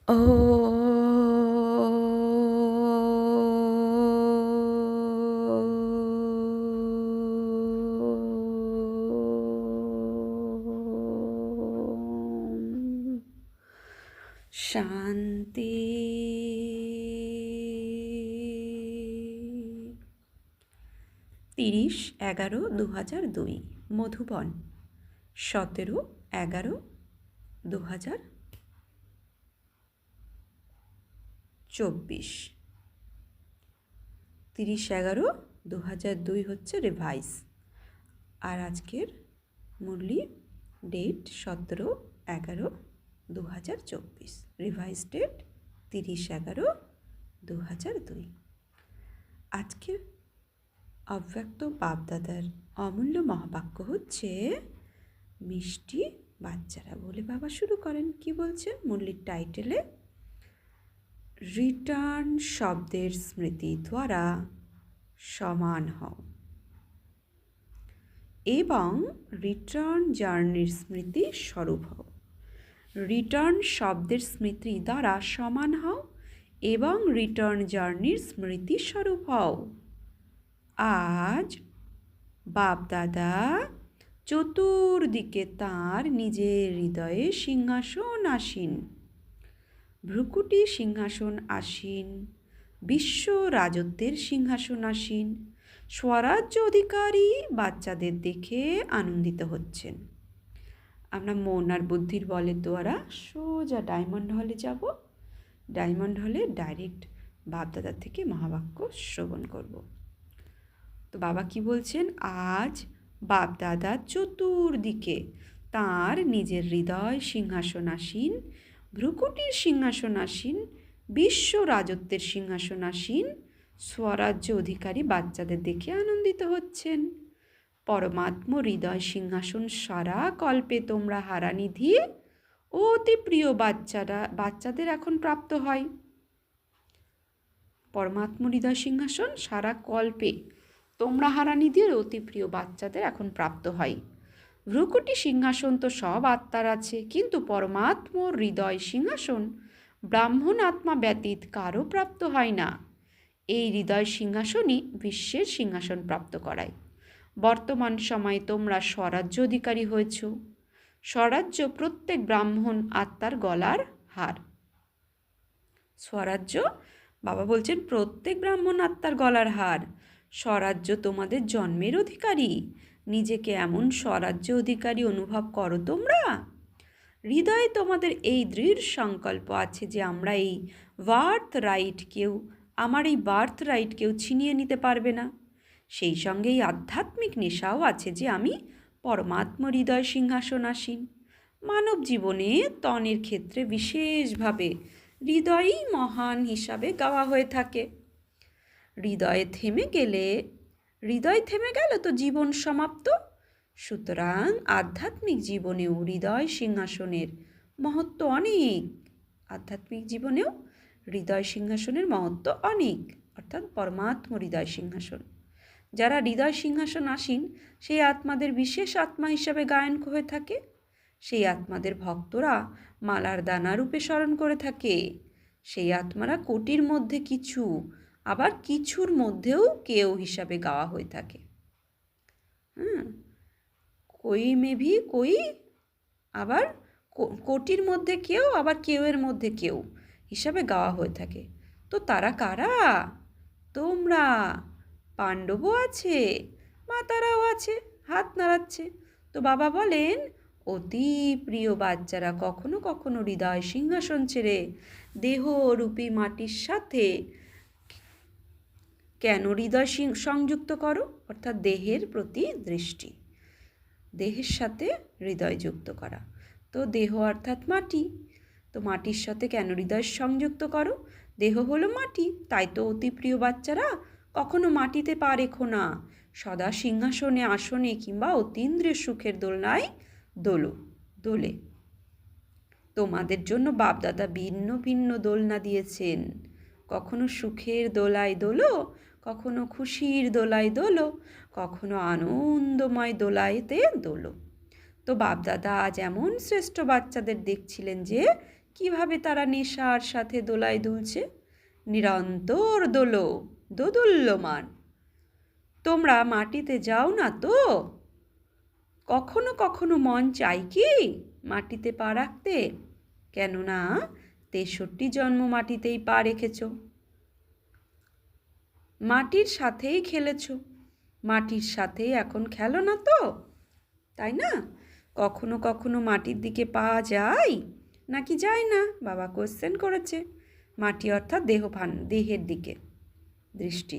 শান্তি। 30/11/2002 মধুবন 17/11/2024। 30/11/2002 হচ্ছে রিভাইস, আর আজকের মুরলি ডেট 17/11/2024, রিভাইস ডেট 30/11/2002। আজকের অব্যক্ত বাপদাদার অমূল্য মহাবাক্য হচ্ছে মিষ্টি বাচ্চারা। বলে বাবা শুরু করেন, কি বলছেন মুরলির টাইটেলে? রিটার্ন শব্দের স্মৃতি দ্বারা সমান হও এবং রিটার্ন জার্নির স্মৃতি স্বরূপ হও। রিটার্ন শব্দের স্মৃতি দ্বারা সমান হও এবং রিটার্ন জার্নির স্মৃতি স্বরূপ হও। আজ বাপদাদা চতুর্দিকে তাঁর নিজের হৃদয়ে সিংহাসন আসীন, ভ্রুকুটি সিংহাসন আসীন, বিশ্ব রাজত্বের সিংহাসন আসীন, স্বরাজ্য অধিকারী বাচ্চাদের দেখে আনন্দিত হচ্ছেন। আমরা মন আর বুদ্ধির বলের দ্বারা সোজা ডায়মন্ড হলে যাব। ডায়মন্ড হলে ডাইরেক্ট বাপদাদার থেকে মহাবাক্য শ্রবণ করব। তো বাবা কি বলছেন? আজ বাপদাদা চতুর্দিকে তাঁর নিজের হৃদয় সিংহাসন আসীন, ভ্রুকুটির সিংহাসন আসীন, বিশ্ব রাজত্বের সিংহাসন আসীন, স্বরাজ্য অধিকারী বাচ্চাদের দেখে আনন্দিত হচ্ছেন। পরমাত্ম হৃদয় সিংহাসন সারা কল্পে তোমরা হারানিধি অতি প্রিয় বাচ্চাদের এখন প্রাপ্ত হয়। পরমাত্ম হৃদয় সিংহাসন সারা কল্পে তোমরা হারানিধির অতি প্রিয় বাচ্চাদের এখন প্রাপ্ত হয়। ভ্রুকুটি সিংহাসন তো সব আত্মার আছে, কিন্তু পরমাত্ম হৃদয় সিংহাসন ব্রাহ্মণ আত্মা ব্যতীত কারও প্রাপ্ত হয় না। এই হৃদয় সিংহাসনই বিশ্বের সিংহাসন প্রাপ্ত করায়। বর্তমান সময়ে তোমরা স্বরাজ্য অধিকারী হয়েছ। স্বরাজ্য প্রত্যেক ব্রাহ্মণ আত্মার গলার হার। স্বরাজ্য বাবা বলছেন প্রত্যেক ব্রাহ্মণ আত্মার গলার হার। স্বরাজ্য তোমাদের জন্মের অধিকারী। নিজেকে এমন স্বরাজ্য অধিকারী অনুভব করো তোমরা। হৃদয়ে তোমাদের এই দৃঢ় সংকল্প আছে যে আমার এই বার্থ রাইট কেউ ছিনিয়ে নিতে পারবে না। সেই সঙ্গে এই আধ্যাত্মিক নেশাও আছে যে আমি পরমাত্ম হৃদয় সিংহাসন আসীন। মানব জীবনে তনের ক্ষেত্রে বিশেষভাবে হৃদয়ই মহান হিসাবে গাওয়া হয়ে থাকে। হৃদয় থেমে গেল তো জীবন সমাপ্ত। সুতরাং আধ্যাত্মিক জীবনেও হৃদয় সিংহাসনের মহত্ব অনেক। আধ্যাত্মিক জীবনেও হৃদয় সিংহাসনের মহত্ব অনেক, অর্থাৎ পরমাত্ম হৃদয় সিংহাসন। যারা হৃদয় সিংহাসন আসীন সেই আত্মাদের বিশেষ আত্মা হিসাবে গায়ন হয়ে থাকে। সেই আত্মাদের ভক্তরা মালার দানা রূপে স্মরণ করে থাকে। সেই আত্মারা কোটির মধ্যে কিছু, আবার কিছুর মধ্যেও কেউ হিসাবে গাওয়া হয়ে থাকে। কই মেভি কই, আবার কোটির মধ্যে কেউ, আবার কেউয়ের মধ্যে কেউ হিসাবে গাওয়া হয়ে থাকে। তো তারা কারা? তোমরা। পাণ্ডবও আছে, মাতারাও আছে, হাত নাড়াচ্ছে। তো বাবা বলেন অতি প্রিয় বাচ্চারা কখনো কখনো হৃদয় সিংহাসন ছেড়ে দেহরূপী মাটির সাথে কেন হৃদয় সংযুক্ত করো? অর্থাৎ দেহের প্রতি দৃষ্টি, দেহের সাথে হৃদয় যুক্ত করা। তো দেহ অর্থাৎ মাটি, তো মাটির সাথে কেন হৃদয় সংযুক্ত করো? দেহ হলো মাটি, তাই তো অতি প্রিয় বাচ্চারা কখনো মাটিতে পা রেখো না। সদা সিংহাসনে, আসনে কিংবা অতীন্দ্রিয় সুখের দোলনায় দোলে। তোমাদের জন্য বাপদাদা ভিন্ন ভিন্ন দোলনা দিয়েছেন। কখনো সুখের দোলায় দোলো, কখনো খুশির দোলায় দোলো, কখনো আনন্দময় দোলাইতে দোলো। তো বাপদাদা আজ এমন শ্রেষ্ঠ বাচ্চাদের দেখছিলেন যে কিভাবে তারা নেশার সাথে দোলায় দুলছে, নিরন্তর দোদুল্যমান। তোমরা মাটিতে যাও না তো? কখনো কখনো মন চাই কি মাটিতে পা রাখতে? কেননা 63 জন্ম মাটিতেই পা রেখেছ, মাটির সাথেই খেলেছ, মাটির সাথেই এখন খেলো না তো, তাই না? কখনো কখনো মাটির দিকে পা যায় নাকি যায় না? বাবা কোশ্চেন করেছে। মাটি অর্থাৎ দেহের দিকে দৃষ্টি।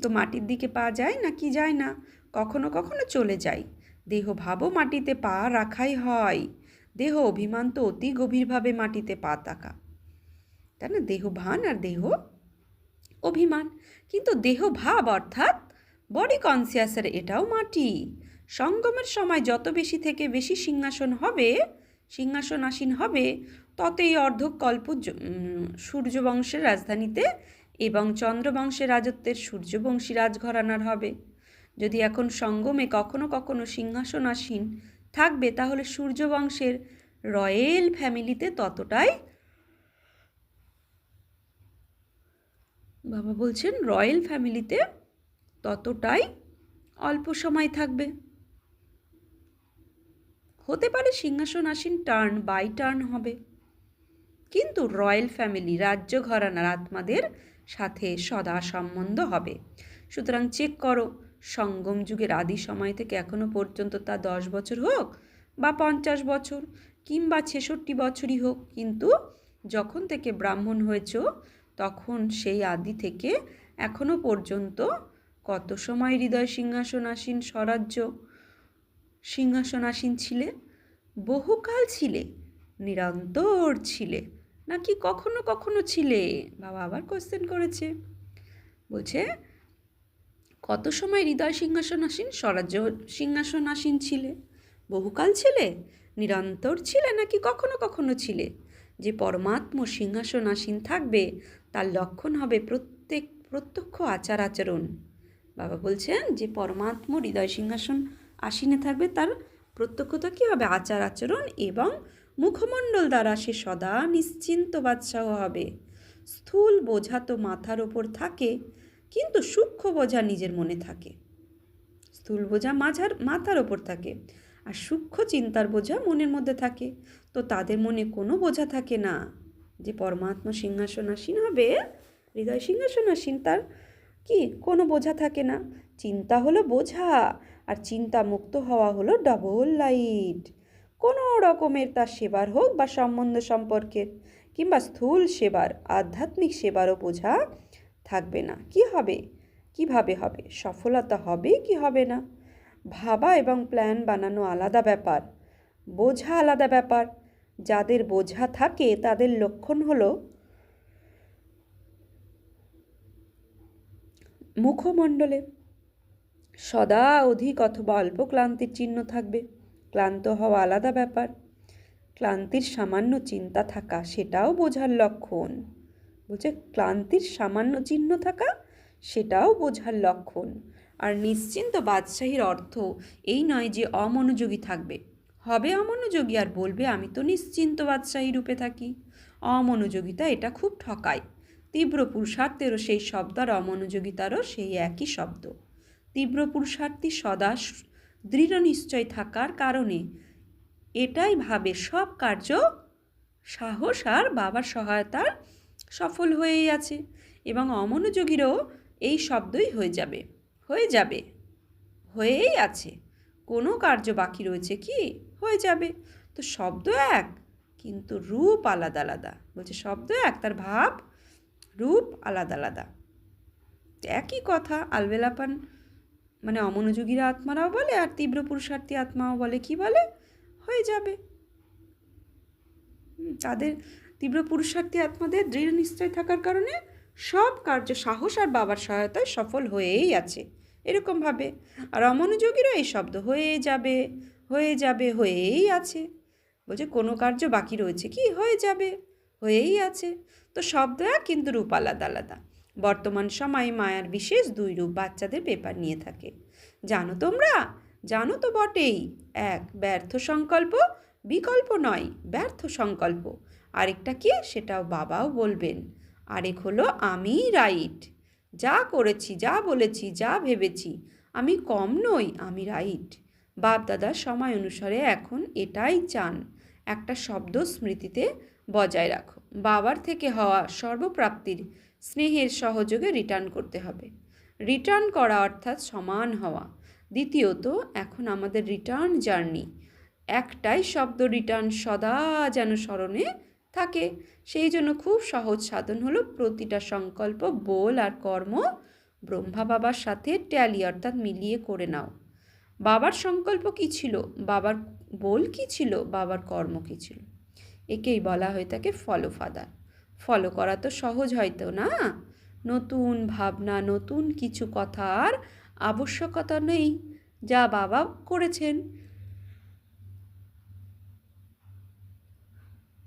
তো মাটির দিকে পা যায় নাকি যায় না? কখনো কখনো চলে যায়। দেহ ভাবও মাটিতে পা রাখাই হয়। দেহ অভিমান তো অতি গভীরভাবে মাটিতে পা থাকা, তাই না? দেহ ভান আর দেহ অভিমান। কিন্তু দেহ ভাব অর্থাৎ বডি কনসিয়াসের এটাও মাটি। সঙ্গমের সময় যত বেশি থেকে বেশি সিংহাসনাসীন হবে ততই অর্ধকল্প সূর্যবংশের রাজধানীতে এবং চন্দ্রবংশের রাজত্বের সূর্যবংশী রাজঘরানার হবে। যদি এখন সঙ্গমে কখনো কখনো সিংহাসনাসীন থাকবে তাহলে সূর্যবংশের রয়েল ফ্যামিলিতে ততটাই, বাবা বলছেন রয়েল ফ্যামিলিতে ততটাই অল্প সময় থাকবে। হতে পারে সিংহাসনাসীন টার্ন বাই টার্ন হবে, কিন্তু রয়্যাল ফ্যামিলি রাজ্য ঘরানার আত্মাদের সাথে সদা সম্বন্ধ হবে। সুতরাং চেক করো, সঙ্গম যুগের আদি সময় থেকে এখনো পর্যন্ত তা 10 বছর হোক বা 50 বছর কিংবা 66 বছরই হোক, কিন্তু যখন থেকে ব্রাহ্মণ হয়েছ তখন সেই আদি থেকে এখনো পর্যন্ত কত সময় হৃদয় সিংহাসনাসীন ছিলে? বহুকাল ছিলে, নিরন্তর ছিলে, নাকি কখনো কখনো ছিলে? বাবা আবার কোশ্চেন করেছে, বলছে কত সময় হৃদয় সিংহাসনাসীন স্বরাজ্য সিংহাসনাসীন ছিলে? বহুকাল ছিলে, নিরন্তর ছিলে, নাকি কখনো কখনো ছিলে? যে পরমাত্ম সিংহাসনাসীন থাকবে তার লক্ষণ হবে প্রত্যক্ষ আচার আচরণ। বাবা বলছেন যে পরমাত্ম হৃদয় সিংহাসন আসীনে থাকবে তার প্রত্যক্ষতা কী হবে? আচার আচরণ এবং মুখমণ্ডল দ্বারা সে সদা নিশ্চিন্ত বাদশাহ হবে। স্থূল বোঝা তো মাথার ওপর থাকে, কিন্তু সূক্ষ্ম বোঝা নিজের মনে থাকে। স্থূল বোঝা মাথার ওপর থাকে আর সূক্ষ্ম চিন্তার বোঝা মনের মধ্যে থাকে। তো তাদের মনে কোনো বোঝা থাকে না। যে পরমাত্মা সিংহাসনাসীন হবে, হৃদয় সিংহাসনাসীন, তার কি কোনো বোঝা থাকে না। চিন্তা হলো বোঝা, আর চিন্তা মুক্ত হওয়া হলো ডাবল লাইট। কোনো রকমের তার সেবার হোক বা সম্বন্ধ সম্পর্কের কিংবা স্থূল সেবার আধ্যাত্মিক সেবারও বোঝা থাকবে না। কি হবে? কিভাবে হবে? সফলতা হবে কি হবে না? ভাবা এবং প্ল্যান বানানো আলাদা ব্যাপার, বোঝা আলাদা ব্যাপার। যাদের বোঝা থাকে তাদের লক্ষণ হলো মুখমণ্ডলে সদা অধিক অথবা অল্প ক্লান্তির চিহ্ন থাকবে। ক্লান্ত হওয়া আলাদা ব্যাপার, ক্লান্তির সামান্য চিন্তা থাকা সেটাও বোঝার লক্ষণ। বলছে ক্লান্তির সামান্য চিহ্ন থাকা সেটাও বোঝার লক্ষণ। আর নিশ্চিন্ত বাদশাহীর অর্থ এই নয় যে অমনোযোগী থাকবে, হবে অমনোযোগী আর বলবে আমি তো নিশ্চিন্ত বাদশাহী রূপে থাকি। অমনোযোগিতা এটা খুব ঠকায়। তীব্র পুরুষার্থেরও সেই শব্দ আর অমনোযোগিতারও সেই একই শব্দ। তীব্র পুরুষার্থী সদা দৃঢ় নিশ্চয় থাকার কারণে এটাই ভাবে সব কার্য সাহস আর বাবার সহায়তার সফল হয়েই আছে, এবং অমনোযোগীরও এই শব্দই হয়েই আছে। কোনো কার্য বাকি রয়েছে কি? হয়ে যাবে। তো শব্দ এক কিন্তু রূপ আলাদা আলাদা। বলছে শব্দ এক, তার ভাব রূপ আলাদা আলাদা। একই কথা আলবেলাপান মানে অমনোযোগীরা আত্মারাও বলে আর তীব্র পুরুষার্থী আত্মাও বলে। কি বলে? হয়ে যাবে। তাদের তীব্র পুরুষার্থী আত্মাদের দৃঢ় নিশ্চয় থাকার কারণে সব কার্য সাহস আর বাবার সহায়তায় সফল হয়েই আছে, এরকমভাবে। আর অমনোযোগীরও এই শব্দ হয়েই আছে। বলছে কোনো কার্য বাকি রয়েছে কি? হয়েই আছে। তো শব্দ এক কিন্তু রূপ আলাদা আলাদা। বর্তমান সময়ে মায়ার বিশেষ 2 রূপ বাচ্চাদের পেপার নিয়ে থাকে। জানো তোমরা? জানো তো বটেই। 1 ব্যর্থ সংকল্প, বিকল্প নয় ব্যর্থ সংকল্প। আরেকটা কি, সেটাও বাবাও বলবেন। আরেক হলো আমি রাইট, যা করেছি, যা বলেছি, যা ভেবেছি, আমি কম নই, আমি রাইট। বাপ দাদা সময় অনুসারে এখন এটাই চান, একটা শব্দ স্মৃতিতে বজায় রাখো, বাবার থেকে হওয়া সর্বপ্রাপ্তির স্নেহের সহযোগে রিটার্ন করতে হবে। রিটার্ন করা অর্থাৎ সমান হওয়া। দ্বিতীয়ত, এখন আমাদের রিটার্ন জার্নি, একটাই শব্দ রিটার্ন সদা যেন স্মরণে থাকে। সেই জন্য খুব সহজ সাধন হলো প্রতিটা সংকল্প, বল আর কর্ম ব্রহ্মা বাবার সাথে ট্যালি অর্থাৎ মিলিয়ে করে নাও। বাবার সংকল্প কী ছিল, বাবার বল কী ছিল, বাবার কর্ম কী ছিল, একেই বলা হয়ে থাকে ফলো ফাদার। ফলো করা তো সহজ হয়তো না, নতুন ভাবনা, নতুন কিছু কথার আবশ্যকতা নেই, যা বাবা করেছেন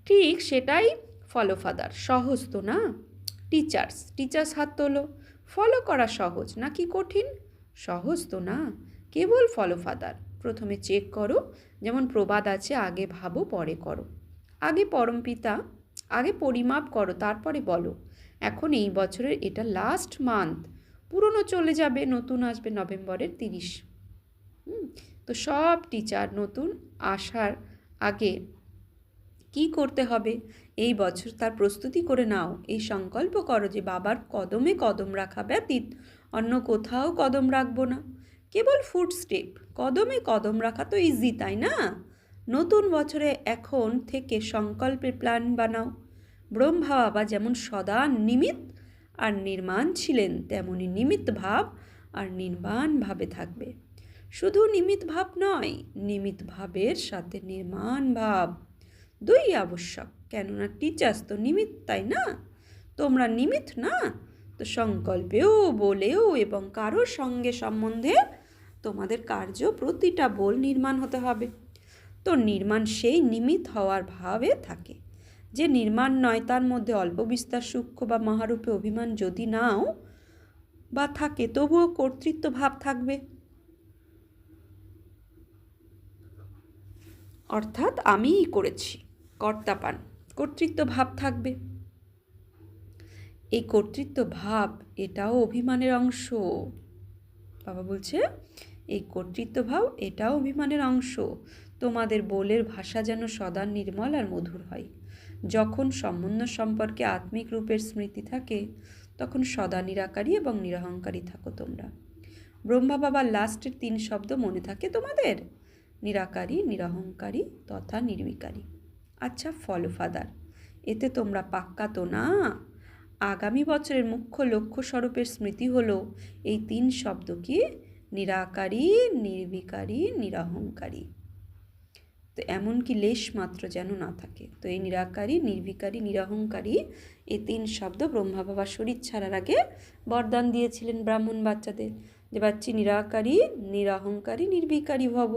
ঠিক সেটাই ফলো ফাদার। সহজ তো না? টিচার্স হাত তোলো। ফলো করা সহজ নাকি কঠিন? সহজ তো না, কেবল ফলো ফাদার। প্রথমে চেক করো, যেমন প্রবাদ আছে, আগে ভাবো পরে করো। আগে পরমপিতা, আগে পরিমাপ করো তারপরে বলো। এখন এই বছরের এটা লাস্ট মান্থ, পুরনো চলে যাবে, নতুন আসবে নভেম্বরের 30। তো সব টিচার নতুন আসার আগে কি করতে হবে এই বছর তার প্রস্তুতি করে নাও। এই সংকল্প করো যে বাবার কদমে কদম রাখা ব্যতীত অন্য কোথাও কদম রাখবো না। কেবল ফুট স্টেপ, কদমে কদম রাখা তো ইজি, তাই না? নতুন বছরে এখন থেকে সংকল্পের প্ল্যান বানাও। ব্রহ্মা বাবা যেমন সদা নিমিত্ত আর নির্মাণ ছিলেন, তেমনি নিমিত্ত ভাব আর নির্মাণ ভাবে থাকবে। শুধু নিমিত্ত ভাব নয়, নিমিত্ত ভাবের সাথে নির্মাণ ভাব দুই আবশ্যক। কেননা টিচার্স তো নিমিত্ত, তাই না? তোমরা নিমিত্ত না, তো সংকল্পেও বলেও এবং কারো সঙ্গে সম্বন্ধে তোমাদের কার্য প্রতিটা বল নির্মাণ হতে হবে। তো নির্মাণ সেই নিমিত্ত হওয়ার ভাবে থাকে। যে নির্মাণ নয় তার মধ্যে অল্প বিস্তার সূক্ষ্ম বা মহারূপে অভিমান যদি নাও বা থাকে, তবুও কর্তৃত্ব ভাব থাকবে, অর্থাৎ আমিই করেছি, কর্তাপান, কর্তৃত্ব ভাব থাকবে। এই কর্তৃত্ব ভাব এটাও অভিমানের অংশ। বাবা বলছে এই কর্তৃত্ব ভাব এটাও অভিমানের অংশ। তোমাদের বলের ভাষা যেন সদা নির্মল আর মধুর হয়। যখন সম্বন্ধ সম্পর্কে আত্মিক রূপের স্মৃতি থাকে, তখন সদা নিরাকারী এবং নিরহংকারী থাকো তোমরা। ব্রহ্মা বাবার লাস্টের 3 শব্দ মনে থাকে তোমাদের? নিরাকারী, নিরহংকারী তথা নির্বিকারী। আচ্ছা, ফলো ফাদার, এতে তোমরা পাক্কা তো না? আগামী বছরের মুখ্য লক্ষ্য স্বরূপের স্মৃতি হলো এই 3 শব্দ কি? নিরাকারী, নির্বিকারী, নিরহংকারী। তো এমনকি লেশ মাত্র যেন না থাকে। তো এই নিরাকারী, নির্বিকারী, নিরহংকারী এই 3 শব্দ ব্রহ্মা বাবা শরীর ছাড়ার আগে বরদান দিয়েছিলেন ব্রাহ্মণ বাচ্চাদের, যে বাচ্চি নিরাকারী, নিরহংকারী, নির্বিকারী ভব।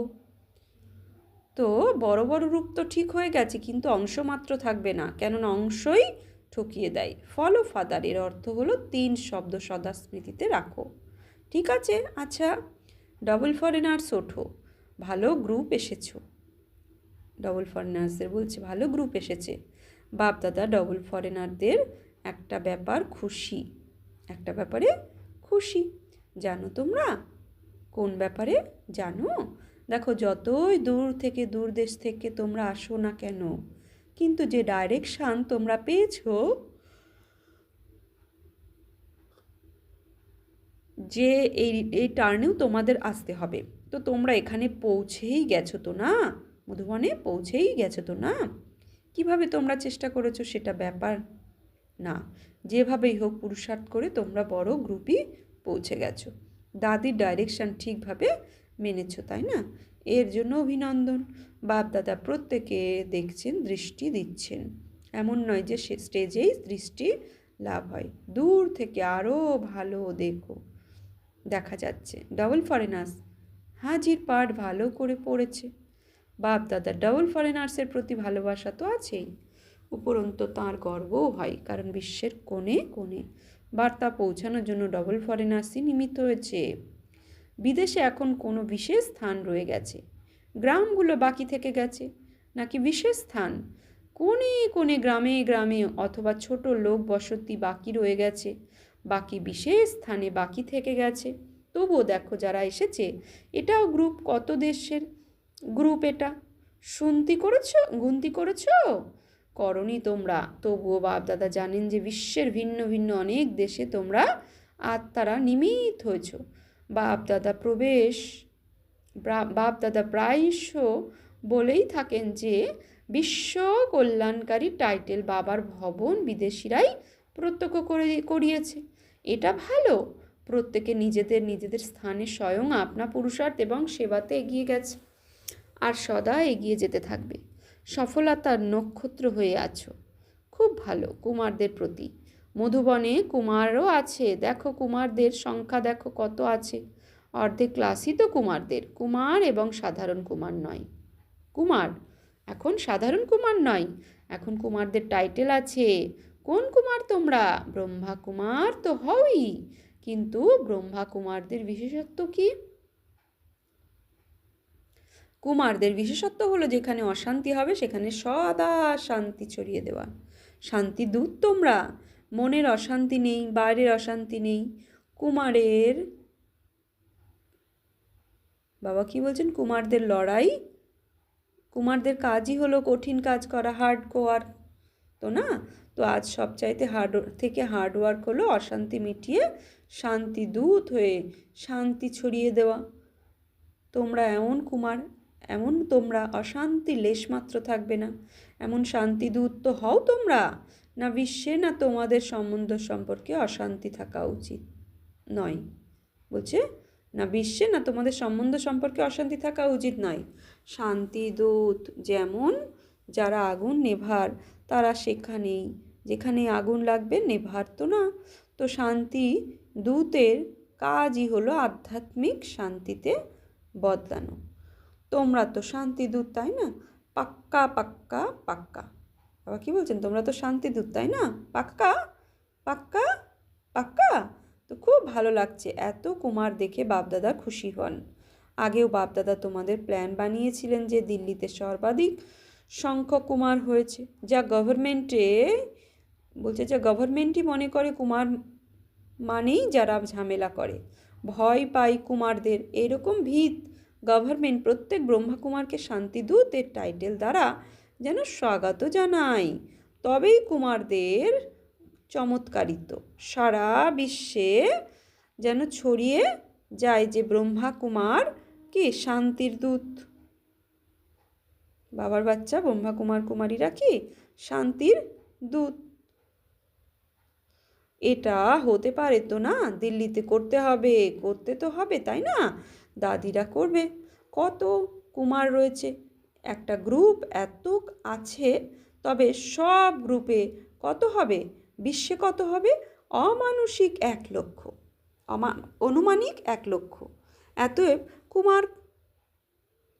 তো বড় বড় রূপ তো ঠিক হয়ে গেছে, কিন্তু অংশ মাত্র থাকবে না, কেননা অংশই ঠকিয়ে দেয়। ফলো ফাদার এর অর্থ হলো 3 শব্দ সদা স্মৃতিতে রাখো। ঠিক আছে? আচ্ছা, ডবল ফরেনার্স ওঠো, ভালো গ্রুপ এসেছো। ডবল ফরেনার্সদের বলছে ভালো গ্রুপ এসেছে। বাপ দাদা ডবল ফরেনারদের একটা ব্যাপারে খুশি। জানো তোমরা কোন ব্যাপারে? জানো? দেখো, যতই দূর দেশ থেকে তোমরা আসো না কেন, কিন্তু যে ডাইরেকশান তোমরা পেয়েছো, যে এই টার্নেও তোমাদের আসতে হবে, তো তোমরা এখানে পৌঁছেই গেছো তো না? মধুবনে পৌঁছেই গেছো তো না? কিভাবে তোমরা চেষ্টা করেছো সেটা ব্যাপার না, যেভাবেই হোক পুরুষার্থ করে তোমরা বড় গ্রুপই পৌঁছে গেছো। দাদির ডাইরেকশান ঠিকভাবে মেনেছো, তাই না? এর জন্য অভিনন্দন। বাপ দাদা প্রত্যেকে দেখছেন, দৃষ্টি দিচ্ছেন। এমন নয় যে সে স্টেজেই দৃষ্টি লাভ হয়, দূর থেকে আরও ভালো দেখা যাচ্ছে। ডবল ফরেনার্স হাজির পাঠ ভালো করে পড়েছে। বাপ দাদা ডবল ফরেনার্সের প্রতি ভালোবাসা তো আছেই, উপরন্তু তাঁর গর্বও হয়, কারণ বিশ্বের কোণে কোণে বার্তা পৌঁছানোর জন্য ডবল ফরেনার্সই নিমিত্ত হয়েছে। বিদেশে এখন কোনো বিশেষ স্থান রয়ে গেছে? গ্রামগুলো বাকি থেকে গেছে নাকি বিশেষ স্থান? কোণে কোণে গ্রামে গ্রামে অথবা ছোট লোক বসতি বাকি রয়ে গেছে, বাকি বিশেষ স্থানে বাকি থেকে গেছে। তবুও দেখো যারা এসেছে, এটাও গ্রুপ, কত দেশের গ্রুপ এটা। গুনতি করেছ? করনি তোমরা। তবুও বাপদাদা জানেন যে বিশ্বের ভিন্ন ভিন্ন অনেক দেশে তোমরা আত্মারা নিমিত হয়েছ। বাপদাদা প্রায়শ বলেই থাকেন যে বিশ্ব কল্যাণকারী টাইটেল বাবার ভবন বিদেশিরাই প্রত্যক্ষ করিয়েছে। এটা ভালো, প্রত্যেকে নিজেদের নিজেদের স্থানে স্বয়ং আপনা পুরুষার্থ এবং সেবাতে এগিয়ে গেছে, আর সদা এগিয়ে যেতে থাকবে। সফলতার নক্ষত্র হয়ে আছো। খুব ভালো। কুমারদের প্রতি মধুবনে কুমারও আছে। দেখো কুমারদের সংখ্যা দেখো কত আছে। অর্ধেক ক্লাসই তো কুমারদের। কুমার এবং সাধারণ কুমার নয়। কুমার এখন সাধারণ কুমার নয়, এখন কুমারদের টাইটেল আছে। কোন কুমার তোমরা? ব্রহ্মা কুমার তো হওই, কিন্তু ব্রহ্মা কুমারদের বিশেষত্ব কি? কুমারদের বিশেষত্ব হলো যেখানে অশান্তি হবে সেখানে সদা শান্তি ছড়িয়ে দেওয়া। শান্তি দূত তোমরা। মনের অশান্তি নেই, বাইরের অশান্তি নেই। কুমারের বাবা কি বলছেন? কুমারদের লড়াই, কুমারদের কাজই হলো কঠিন কাজ করা, হার্ড ওয়ার্ক তো না? তো আজ সবচাইতে হার্ড ওয়ার্ক হলো অশান্তি মিটিয়ে শান্তি দূত হয়ে শান্তি ছড়িয়ে দেওয়া। তোমরা এমন কুমার, এমন তোমরা অশান্তি লেশমাত্র থাকবে না, এমন শান্তিদূত তো হও তোমরা। না বিশ্বে না তোমাদের সম্বন্ধ সম্পর্কে অশান্তি থাকা উচিত নয়। বলছে না বিশ্বে না তোমাদের সম্বন্ধ সম্পর্কে অশান্তি থাকা উচিত নয়। শান্তিদূত যেমন যারা আগুন নেভার, তারা সেখানেই, যেখানে আগুন লাগবে নেভার তো না। তো শান্তি দূতের কাজই হলো আধ্যাত্মিক শান্তিতে বদলানো। তোমরা তো শান্তিদূত, তাই না? পাক্কা পাক্কা পাক্কা। বাবা কি বলছেন? তোমরা তো শান্তিদূত, তাই না? পাক্কা পাক্কা পাক্কা। তো খুব ভালো লাগছে। এত কুমার দেখে বাপদাদা খুশি হন। আগেও বাপদাদা তোমাদের প্ল্যান বানিয়েছিলেন যে দিল্লিতে সর্বাধিক সংখ্যক কুমার হয়েছে, যা গভর্নমেন্টই মনে করে কুমার মানেই যারা ঝামেলা করে, ভয় পাই কুমারদের। এরকম ভিত গভর্নমেন্ট প্রত্যেক ব্রহ্মাকুমারকে শান্তিদূত এর টাইটেল দ্বারা যেন স্বাগত জানায়। তবেই কুমারদের চমৎকারিত্ব সারা বিশ্বে যেন ছড়িয়ে যায় যে ব্রহ্মা কুমার কি শান্তির দূত। বাবার বাচ্চা ব্রহ্মা কুমার কুমারীরা কি শান্তির দূত। এটা হতে পারে তো না? দিল্লিতে করতে তো হবে, তাই না? দাদিরা করবে। কত কুমার রয়েছে, একটা গ্রুপ এত আছে, তবে সব গ্রুপে কত হবে? বিশ্বে কত হবে? অমানুষিক 1 লক্ষ, অনুমানিক 1 লক্ষ। এতএব কুমার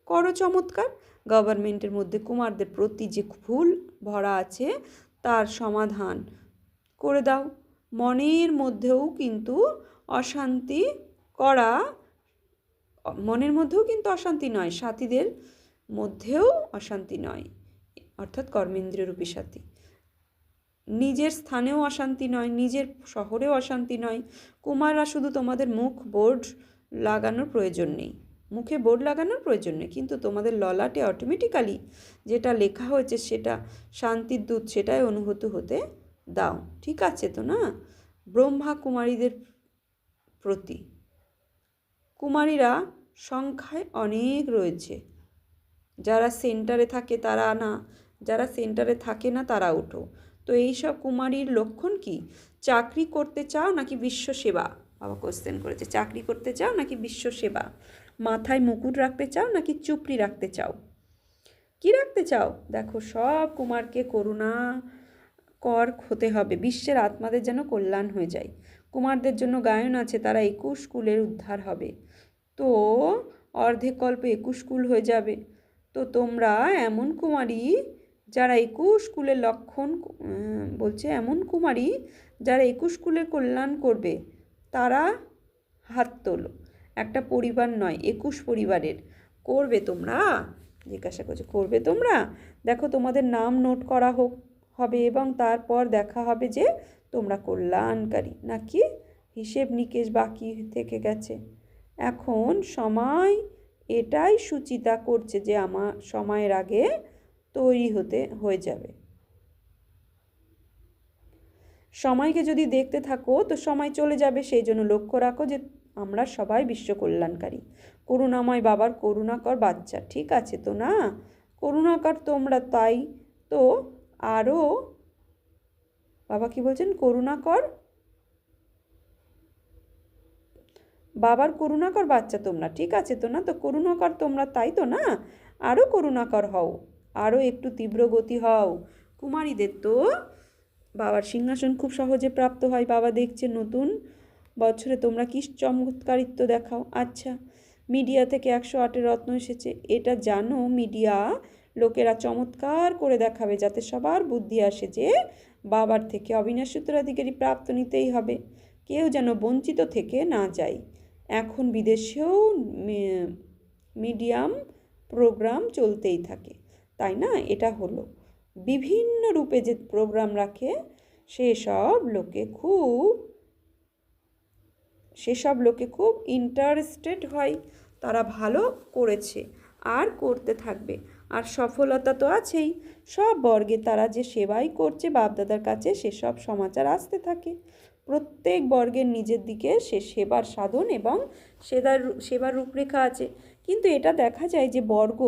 করো চমৎকার। গভর্নমেন্টের মধ্যে কুমারদের প্রতি যে ভুল ভরা আছে তার সমাধান করে দাও। মনের মধ্যেও কিন্তু অশান্তি করা, মনের মধ্যেও কিন্তু অশান্তি নয়, সাথীদের মধ্যেও অশান্তি নয়, অর্থাৎ কর্মেন্দ্রিয়রূপী সাথী। নিজের স্থানেও অশান্তি নয়, নিজের শহরেও অশান্তি নয়। কুমাররা শুধু তোমাদের মুখে বোর্ড লাগানোর প্রয়োজন নেই, কিন্তু তোমাদের ললাটে অটোমেটিক্যালি যেটা লেখা হয়েছে সেটা শান্তির দূত, সেটাই অনুভূত হতে দাও। ঠিক আছে তো না? ব্রহ্মা কুমারীদের প্রতি, কুমারীরা সংখ্যায় অনেক রয়েছে। যারা সেন্টারে থাকে তারা না, যারা সেন্টারে থাকে না তারা ওঠো। তো এইসব কুমারীর লক্ষণ কি? চাকরি করতে চাও নাকি বিশ্ব সেবা? বাবা কোশ্চেন করেছে, চাকরি করতে চাও নাকি বিশ্ব সেবা? মাথায় মুকুট রাখতে চাও নাকি চুপড়ি রাখতে চাও? কি রাখতে চাও? দেখো সব কুমারকে করুণা কর হতে হবে, বিশ্বের আত্মাদের যেন কল্যাণ হয়ে যায়। কুমারদের জন্য গায়ন আছে, তারা 21 কুলের উদ্ধার হবে। তো অর্ধেক কল্পে 21 কুল হয়ে যাবে। তো তোমরা এমন কুমারী যারা 21 কুলের লক্ষণ বলছে, এমন কুমারী যারা 21 কুলের কল্যাণ করবে, তারা হাত তোলো। একটা পরিবার নয়, 21 পরিবারের করবে তোমরা। জিজ্ঞাসা করছে করবে তোমরা? দেখো তোমাদের নাম নোট করা হবে এবং তারপর দেখা হবে যে তোমরা কল্যাণকারী নাকি হিসেব নিকেশ বাকি থেকে গেছে। এখন সময় এটাই সুচিতা করছে যে আমার সময়ের আগে তৈরি হয়ে যাবে। সময়কে যদি দেখতে থাকো তো সময় চলে যাবে, সেই জন্য লক্ষ্য রাখো যে আমরা সবাই বিশ্ব কল্যাণকারী, করুণাময় বাবার করুণাকর বাচ্চা। ঠিক আছে তো না? করুণাকর তোমরা, তাই তো আরও বাবা কি বলছেন? করুণাকর বাবার করুণাকর বাচ্চা তোমরা, ঠিক আছে তো না? তো করুণাকর তোমরা, তাই তো না? আরও করুণাকর হও, আরও একটু তীব্র গতি হও। কুমারীদের তো বাবার সিংহাসন খুব সহজে প্রাপ্ত হয়। বাবা দেখছে নতুন বছরে তোমরা কি চমৎকারিত্ব দেখাও। আচ্ছা, মিডিয়া থেকে 108 রত্ন এসেছে, এটা জানো মিডিয়া লোকেরা চমৎকার করে দেখাবে যাতে সবার বুদ্ধি আসে যে বাবার থেকে অবিনাশী উত্তরাধিকারী প্রাপ্ত নিতেই হবে, কেউ যেন বঞ্চিত থেকে না যায়। এখন বিদেশেও মিডিয়াম প্রোগ্রাম চলতেই থাকে, তাই না? এটা হলো বিভিন্ন রূপে যে প্রোগ্রাম রাখে সেসব লোকে খুব ইন্টারেস্টেড হয়। তারা ভালো করেছে আর করতে থাকবে, আর সফলতা তো আছেই। সব বর্গে তারা যে সেবাই করছে বাপদাদার কাছে সেসব সমাচার আসতে থাকে। প্রত্যেক বর্গের নিজের দিকে সে সেবার সাধন এবং সেবার রূপরেখা আছে, কিন্তু এটা দেখা যায় যে বর্গ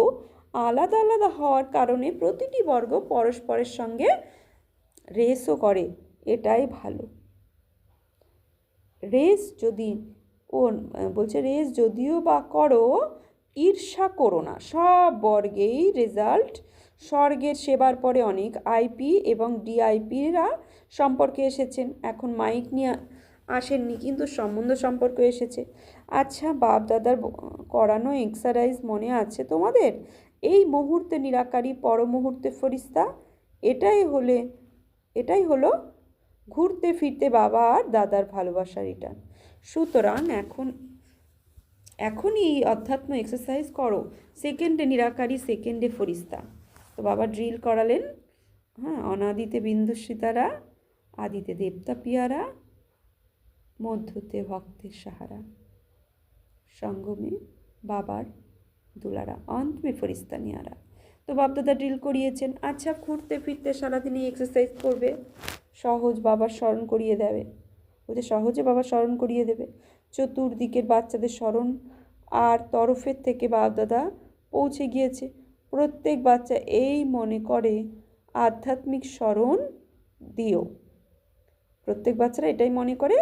আলাদা আলাদা হওয়ার কারণে প্রতিটি বর্গ পরস্পরের সঙ্গে রেসও করে। এটাই ভালো। রেস যদিও বা করো, ঈর্ষা করো না। সব বর্গেই রেজাল্ট স্বর্গের সেবার পরে অনেক আইপি এবং ডিআইপিরা সম্পর্কে এসেছেন। এখন মাইক নিয়ে আসেননি, কিন্তু সম্বন্ধ সম্পর্ক এসেছে। আচ্ছা, বাপ দাদার করানো এক্সারসাইজ মনে আছে তোমাদের? এই মুহূর্তে নিরাকারী, পর মুহূর্তে ফরিস্তা, এটাই হলো ঘুরতে ফিরতে বাবা আর দাদার ভালোবাসা রিটার্ন। সুতরাং এখনই এই অধ্যাত্ম এক্সারসাইজ করো। সেকেন্ডে নিরাকারী, সেকেন্ডে ফরিস্তা। তো বাবা ড্রিল করালেন। হ্যাঁ, অনাদিতে বিন্দুসিতারা, আদিতে দেবতা পিয়ারা, মধ্যতে ভক্তের সাহারা, সঙ্গমে বাবার দুলারা, অন্তমে ফরিস্তা নিয়ারা। তো বাপদাদা ড্রিল করিয়েছেন। আচ্ছা, ঘুরতে ফিরতে সারাদিন এই এক্সারসাইজ করবে, সহজে বাবার স্মরণ করিয়ে দেবে। চতুর্দিকের বাচ্চাদের স্মরণ আর তরফের থেকে বাপদাদা পৌঁছে গিয়েছে। প্রত্যেক বাচ্চা এই মনে করে আধ্যাত্মিক স্মরণ দিও। প্রত্যেক বাচ্চারা এটাই মনে করে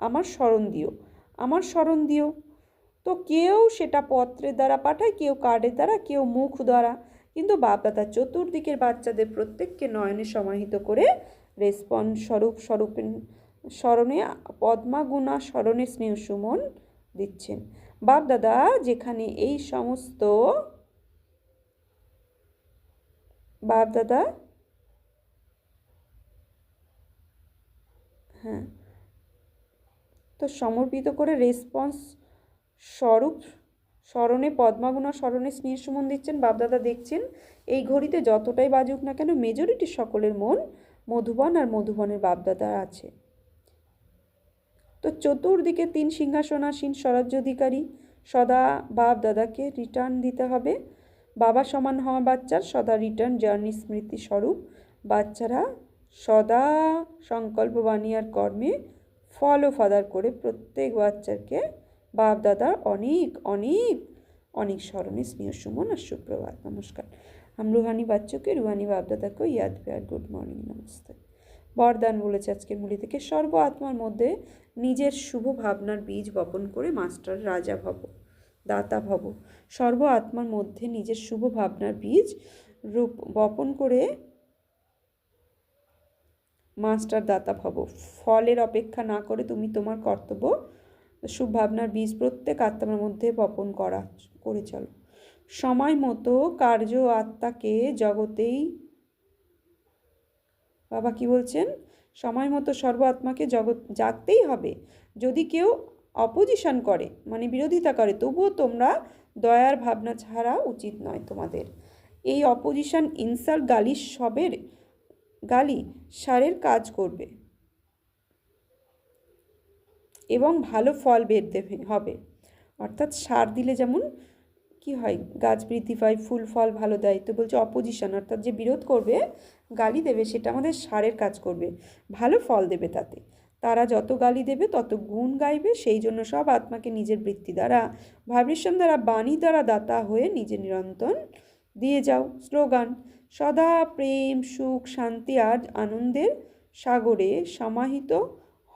আমার স্মরণ দিও। তো কেউ সেটা পত্রের দ্বারা পাঠায়, কেউ কার্ডের দ্বারা, কেউ মুখ দ্বারা, কিন্তু বাপদাদা চতুর্দিকের বাচ্চাদের প্রত্যেককে নয়নে সমাহিত করে রেসপন্স স্মরণে পদ্মাগুণা স্মরণে স্নেহ সুমন দিচ্ছেন। বাপদাদা যেখানে এই সমস্ত তো সমর্পিত করে রেসপন্স স্বরূপ স্মরণে পদ্মাগুণা স্মরণে স্নেহ সুমন দিচ্ছেন। বাপদাদা দেখছেন এই ঘড়িতে যতটাই বাজুক না কেন মেজরিটি সকলের মন মধুবন আর মধুবনের বাপদাদা আছে। তো চতুর্দিকে 3 সিংহাসনাসীন স্বরাজ্যাধিকারী সদা বাপদাদাকে রিটার্ন দিতে হবে। বাবা সমান হওয়া বাচ্চার সদা রিটার্ন জার্নি স্মৃতি স্বরূপ। বাচ্চারা সদা সংকল্প বাণী আর কর্মে ফলো ফাদার করে প্রত্যেক বাচ্চাকে বাপদাদার অনেক অনেক অনেক স্মরণে স্নেহ সুমন আর সুপ্রভাত। নমস্কার। हम रूहानी बच्चों के रूहानी बाप दादा को याद प्यार गुड मॉर्निंग नमस्ते। বরদান বলেছে আজকের মুড়ি থেকে, সর্ব আত্মার মধ্যে নিজের শুভ ভাবনার বীজ বপন করে মাস্টার রাজা ভব, দাতা ভব। সর্ব আত্মার মধ্যে নিজের শুভ ভাবনার বীজ বপন করে মাস্টার দাতা ভব। ফলের অপেক্ষা না করে তুমি তোমার কর্তব্য শুভ ভাবনার বীজ প্রত্যেক আত্মার মধ্যে বপন করে চলো। সময় মতো কার্য আত্মাকে জগতেই, বাবা কি বলছেন? সময় মতো সর্ব আত্মাকে জাগতেই হবে। যদি কেউ অপোজিশন করে মানে বিরোধিতা করে, তবুও তোমরা দয়ার ভাবনা ছাড়া উচিত নয় তোমাদের। এই অপোজিশন ইনসাল্ট গালি সারের কাজ করবে এবং ভালো ফল বের হবে। অর্থাৎ সার দিলে যেমন কি হয়, গাছ বৃদ্ধি পায়, ফুল ফল ভালো দেয়। তো বলছে অপোজিশন অর্থাৎ যে বিরোধ করবে, গালি দেবে, সেটা আমাদের সারের কাজ করবে, ভালো ফল দেবে তাতে। তারা যত গালি দেবে তত গুণ গাইবে, সেই জন্য সব আত্মাকে নিজের বৃত্তি দ্বারা, ভাইব্রেশন দ্বারা, বাণী দ্বারা দাতা হয়ে নিজে নিরন্তর দিয়ে যাও। স্লোগান: সদা প্রেম, সুখ, শান্তি আর আনন্দের সাগরে সমাহিত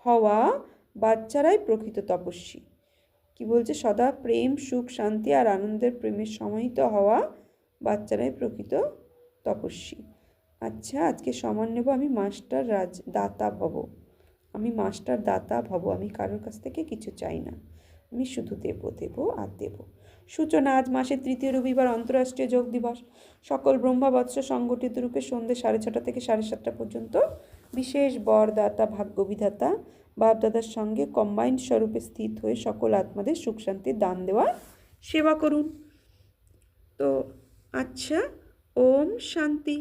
হওয়া বাচ্চারাই প্রকৃত তপস্বী। কি বলছে? সদা প্রেম, সুখ, শান্তি আর আনন্দের প্রেমের সমাহিত হওয়া বাচ্চারাই প্রকৃত তপস্বী। আচ্ছা, আজকে সমান নেব আমি মাস্টার দাতা ভব। আমি মাস্টার দাতা ভব, আমি কারোর কাছ থেকে কিছু চাই না, আমি শুধু দেব দেব আর দেব। সূচনা: আজ মাসের 3য় রবিবার, অন্তর্রাষ্ট্রীয় যোগ দিবস। সকল ব্রহ্মবৎস সংগঠিত রূপে সন্ধ্যে 6:30 থেকে 7:30 পর্যন্ত বিশেষ বরদাতা ভাগ্যবিধাতা বাপদাদার সঙ্গে কম্বাইন্ড স্বরূপে স্থিত হয়ে সকল আত্মাদের সুখ শান্তির দান দেওয়ার সেবা করুন। তো আচ্ছা, ওম শান্তি।